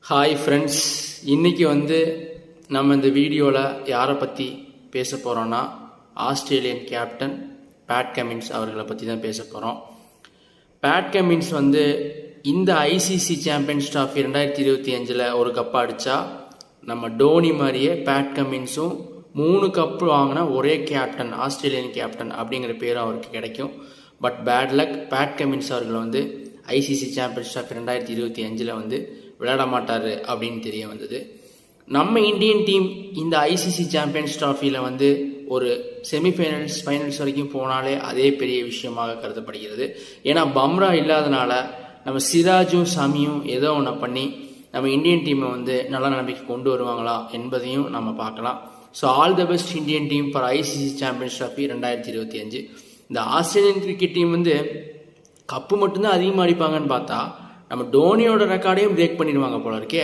Hi friends, இன்றைக்கி நம்ம இந்த வீடியோவில் யாரை பற்றி பேச போகிறோன்னா ஆஸ்திரேலியன் கேப்டன் பேட் கமின்ஸ் அவர்களை பற்றி தான் பேச போகிறோம். பேட் கமின்ஸ் இந்த ஐசிசி சாம்பியன்ஸ் ட்ராஃபி 2025 ஒரு கப் அடித்தா நம்ம டோனி மாதிரியே பேட் கமின்ஸும் 3 கப்பு வாங்கின ஒரே கேப்டன், ஆஸ்திரேலியன் கேப்டன் அப்படிங்கிற பேரும் அவருக்கு கிடைக்கும். But bad luck, Pat Cummins அவர்கள் ஐசிசி சாம்பியன்ஸ் ட்ராஃபி 2025 விளையாட மாட்டார் அப்படின்னு தெரிய வந்தது. நம்ம இந்தியன் டீம் இந்த ஐசிசி சாம்பியன்ஸ் ட்ராஃபியில் ஒரு செமிஃபைனல்ஸ் ஃபைனல்ஸ் வரைக்கும் போனாலே அதே பெரிய விஷயமாக கருதப்படுகிறது. ஏன்னா பம்ரா இல்லாதனால நம்ம சிராஜும் சமியும் ஏதோ ஒன்று பண்ணி நம்ம இந்தியன் டீமை நல்ல நிலைமைக்கு கொண்டு வருவாங்களா என்பதையும் நம்ம பார்க்கலாம். So all the best Indian team for ICC Champions Trophy 2025. இந்த ஆஸ்திரேலியன் கிரிக்கெட் டீம் கப்பு மட்டும்தான் அதிகமாக அடிப்பாங்கன்னு பார்த்தா நம்ம டோனியோட ரெக்கார்டையும் பிரேக் பண்ணிடுவாங்க போல இருக்கே.